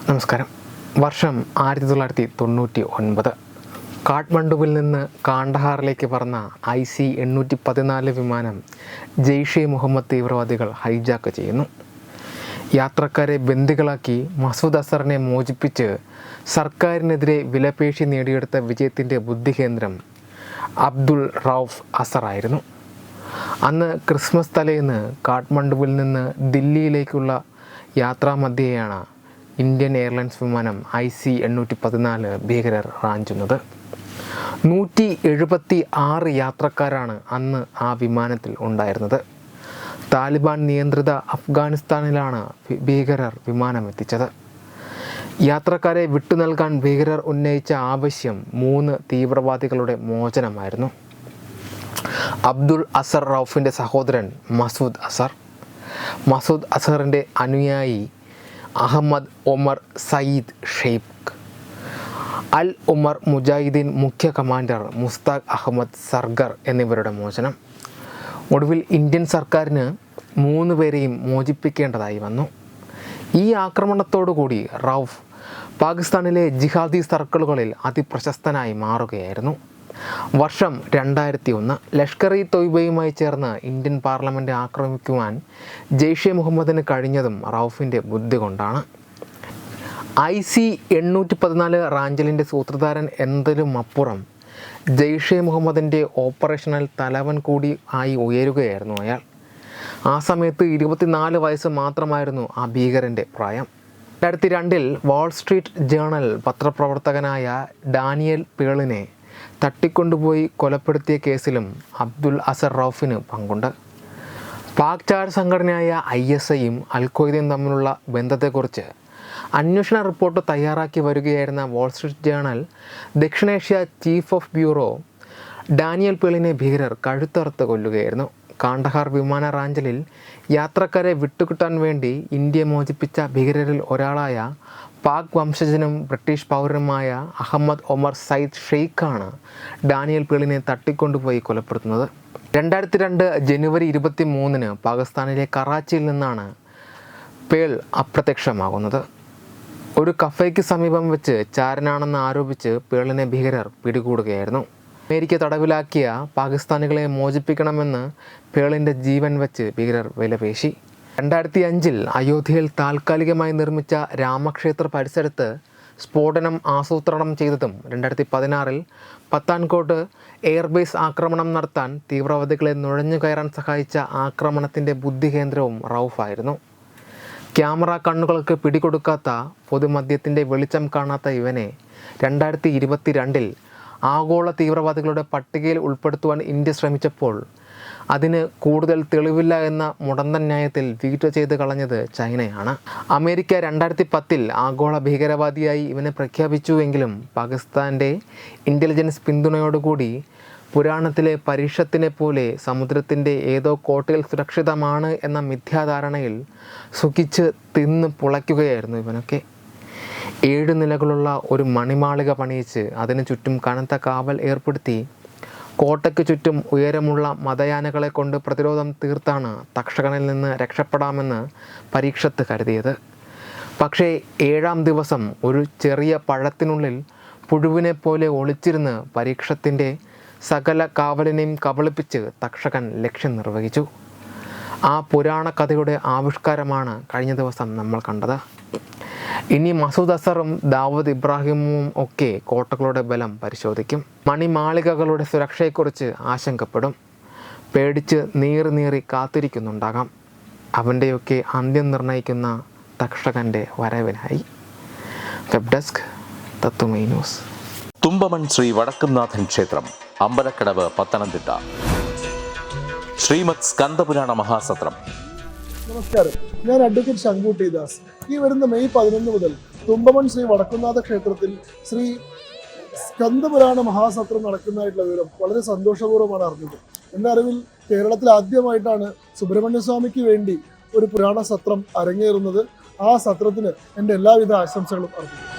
നമസ്കാരം. വർഷം 1999. കാഠ്മണ്ഡുവിൽ നിന്ന് കാണ്ഡഹാറിലേക്ക് പറന്ന IC-814 വിമാനം ജെയ്ഷെ മുഹമ്മദ് തീവ്രവാദികൾ ഹൈജാക്ക് ചെയ്യുന്നു. യാത്രക്കാരെ ബന്ദികളാക്കി മസൂദ് അസറിനെ മോചിപ്പിച്ച് സർക്കാരിനെതിരെ വിലപേശി നേടിയെടുത്ത വിജയത്തിൻ്റെ ബുദ്ധികേന്ദ്രം അബ്ദുൾ റൌഫ് അസറായിരുന്നു. അന്ന് ക്രിസ്മസ് തലേന്ന് കാഠ്മണ്ഡുവിൽ നിന്ന് ദില്ലിയിലേക്കുള്ള യാത്രാമധ്യേയാണ് ഇന്ത്യൻ എയർലൈൻസ് വിമാനം IC-814 ഭീകരർ റാഞ്ചുന്നത്. 176 യാത്രക്കാരാണ് അന്ന് ആ വിമാനത്തിൽ ഉണ്ടായിരുന്നത്. താലിബാൻ നിയന്ത്രിത അഫ്ഗാനിസ്ഥാനിലാണ് ഭീകരർ വിമാനം എത്തിച്ചത്. യാത്രക്കാരെ വിട്ടു നൽകാൻ ഭീകരർ ഉന്നയിച്ച ആവശ്യം 3 തീവ്രവാദികളുടെ മോചനമായിരുന്നു. അബ്ദുൾ അസർ റൌഫിൻ്റെ സഹോദരൻ മസൂദ് അസർ, മസൂദ് അസറിൻ്റെ അനുയായി അഹമ്മദ് ഒമർ സയ്യിദ് ഷെയ്ഖ്, അൽ ഉമർ മുജാഹിദീൻ മുഖ്യ കമാൻഡർ മുസ്താഖ് അഹമ്മദ് സർഗർ എന്നിവരുടെ മോചനം. ഒടുവിൽ ഇന്ത്യൻ സർക്കാരിന് 3 പേരെയും മോചിപ്പിക്കേണ്ടതായി വന്നു. ഈ ആക്രമണത്തോടുകൂടി റൌഫ് പാകിസ്ഥാനിലെ ജിഹാദി സർക്കിളുകളിൽ അതിപ്രശസ്തനായി മാറുകയായിരുന്നു. വർഷം 2001. ലഷ്കർ-ഇ തോയ്ബയുമായി ചേർന്ന് ഇന്ത്യൻ പാർലമെൻറ്റ് ആക്രമിക്കുവാൻ ജെയ്ഷെ മുഹമ്മദിന് കഴിഞ്ഞതും റൌഫിൻ്റെ ബുദ്ധി കൊണ്ടാണ്. IC-814 റാഞ്ചലിൻ്റെ സൂത്രധാരൻ എന്നതിലും അപ്പുറം ജെയ്ഷെ മുഹമ്മദിൻ്റെ ഓപ്പറേഷണൽ തലവൻ കൂടി ആയി ഉയരുകയായിരുന്നു അയാൾ. ആ സമയത്ത് 24 വയസ്സ് മാത്രമായിരുന്നു ആ ഭീകരൻ്റെ പ്രായം. 2002 വാൾസ്ട്രീറ്റ് ജേണൽ പത്രപ്രവർത്തകനായ ഡാനിയൽ പേളിനെ തട്ടിക്കൊണ്ടുപോയി കൊലപ്പെടുത്തിയ കേസിലും അബ്ദുൾ അസർ റൌഫിന് പങ്കുണ്ട്. പാക് ചാര സംഘടനയായ ISIയും അൽ-ഖ്വയ്ദയും തമ്മിലുള്ള ബന്ധത്തെക്കുറിച്ച് അന്വേഷണ റിപ്പോർട്ട് തയ്യാറാക്കി വരികയായിരുന്ന വാൾസ്ട്രീറ്റ് ജേണൽ ദക്ഷിണേഷ്യ ചീഫ് ഓഫ് ബ്യൂറോ ഡാനിയൽ പേളിനെ ഭീകരർ കഴുത്തറുത്ത് കൊല്ലുകയായിരുന്നു. കാണ്ഡഹാർ വിമാന റാഞ്ചലിൽ യാത്രക്കാരെ വിട്ടുകിട്ടാൻ വേണ്ടി ഇന്ത്യ മോചിപ്പിച്ച ഭീകരരിൽ ഒരാളായ പാക് വംശജനും ബ്രിട്ടീഷ് പൗരനുമായ അഹമ്മദ് ഒമർ സയ്യിദ് ഷെയ്ഖാണ് ഡാനിയൽ പേളിനെ തട്ടിക്കൊണ്ടുപോയി കൊലപ്പെടുത്തുന്നത്. 2002 ജനുവരി 23 പാകിസ്ഥാനിലെ കറാച്ചിയിൽ നിന്നാണ് പേൾ അപ്രത്യക്ഷമാകുന്നത്. ഒരു കഫേക്ക് സമീപം വെച്ച് ചാരനാണെന്ന് ആരോപിച്ച് പേളിനെ ഭീകരർ പിടികൂടുകയായിരുന്നു. അമേരിക്ക തടവിലാക്കിയ പാകിസ്ഥാനികളെ മോചിപ്പിക്കണമെന്ന് പേളിൻ്റെ ജീവൻ വെച്ച് ഭീകരർ വിലപേശി. 2005 അയോധ്യയിൽ താൽക്കാലികമായി നിർമ്മിച്ച രാമക്ഷേത്ര പരിസരത്ത് സ്ഫോടനം ആസൂത്രണം ചെയ്തതും 2016 പത്താൻകോട്ട് എയർബേസ് ആക്രമണം നടത്താൻ തീവ്രവാദികളെ നുഴഞ്ഞു കയറാൻ സഹായിച്ച ആക്രമണത്തിൻ്റെ ബുദ്ധികേന്ദ്രവും റൌഫായിരുന്നു. ക്യാമറ കണ്ണുകൾക്ക് പിടികൊടുക്കാത്ത പൊതുമധ്യത്തിൻ്റെ വെളിച്ചം കാണാത്ത ഇവനെ 2022 ആഗോള തീവ്രവാദികളുടെ പട്ടികയിൽ ഉൾപ്പെടുത്തുവാൻ ഇന്ത്യ ശ്രമിച്ചപ്പോൾ അതിന് കൂടുതൽ തെളിവില്ല എന്ന മുടന്തൻ ന്യായത്തിൽ വീറ്റോ ചെയ്ത് കളഞ്ഞത് ചൈനയാണ്. അമേരിക്ക 2010 ആഗോള ഭീകരവാദിയായി ഇവനെ പ്രഖ്യാപിച്ചുവെങ്കിലും പാകിസ്ഥാൻ്റെ ഇൻ്റലിജൻസ് പിന്തുണയോടുകൂടി പുരാണത്തിലെ പരീക്ഷത്തിനെ പോലെ സമുദ്രത്തിൻ്റെ ഏതോ കോട്ടയിൽ സുരക്ഷിതമാണ് എന്ന മിഥ്യാധാരണയിൽ സുഖിച്ച് തിന്ന് പുളയ്ക്കുകയായിരുന്നു ഇവനൊക്കെ. 7 നിലകളുള്ള ഒരു മണിമാളിക പണിയിച്ച് അതിനു ചുറ്റും കനത്ത കാവൽ ഏർപ്പെടുത്തി കോട്ടയ്ക്ക് ചുറ്റും ഉയരമുള്ള മതയാനകളെ കൊണ്ട് പ്രതിരോധം തീർത്താണ് തക്ഷകനിൽ നിന്ന് രക്ഷപ്പെടാമെന്ന് പരീക്ഷത്ത് കരുതിയത്. പക്ഷേ 7-ാം ദിവസം ഒരു ചെറിയ പഴത്തിനുള്ളിൽ പുഴുവിനെ പോലെ ഒളിച്ചിരുന്ന് പരീക്ഷത്തിൻ്റെ സകല കാവലിനെയും കബളിപ്പിച്ച് തക്ഷകൻ ലക്ഷ്യം നിർവഹിച്ചു. ആ പുരാണ കഥയുടെ ആവിഷ്കാരമാണ് കഴിഞ്ഞ ദിവസം നമ്മൾ കണ്ടത്. ഇനി മസൂദ് അസറും ദാവൂദ് ഇബ്രാഹിമും ഒക്കെ കോട്ടകളുടെ ബലം പരിശോധിക്കും. മണിമാളികകളുടെ സുരക്ഷയെക്കുറിച്ച് ആശങ്കപ്പെടും. പേടിച്ച് നീറി കാത്തിരിക്കുന്നുണ്ടാകാം അവൻ്റെയൊക്കെ അന്ത്യം നിർണ്ണയിക്കുന്ന തക്ഷകൻ്റെ വരവിനായി. വെബ് ഡെസ്ക് തത്തുമൈ ന്യൂസ്. തുമ്പമൺ ശ്രീ വടക്കുംനാഥൻ ക്ഷേത്രം, അമ്പലക്കടവ്, പത്തനംതിട്ട. ശ്രീമദ് സ്കന്ദപുരാണ മഹാസത്രം. നമസ്കാരം, ഞാൻ അഡ്വക്കേറ്റ് ശങ്കുട്ടി ദാസ്. ഈ വരുന്ന മെയ് 11 മുതൽ തുമ്പമൺ ശ്രീ വടക്കുംനാഥ ക്ഷേത്രത്തിൽ ശ്രീ സ്കന്ദപുരാണ മഹാസത്രം നടക്കുന്നതായിട്ടുള്ള വിവരം വളരെ സന്തോഷപൂർവ്വമാണ് അറിഞ്ഞത്. എൻ്റെ അറിവിൽ കേരളത്തിൽ ആദ്യമായിട്ടാണ് സുബ്രഹ്മണ്യ സ്വാമിക്ക് വേണ്ടി ഒരു പുരാണ സത്രം അരങ്ങേറുന്നത്. ആ സത്രത്തിന് എൻ്റെ എല്ലാവിധ ആശംസകളും അറിയിക്കുന്നു.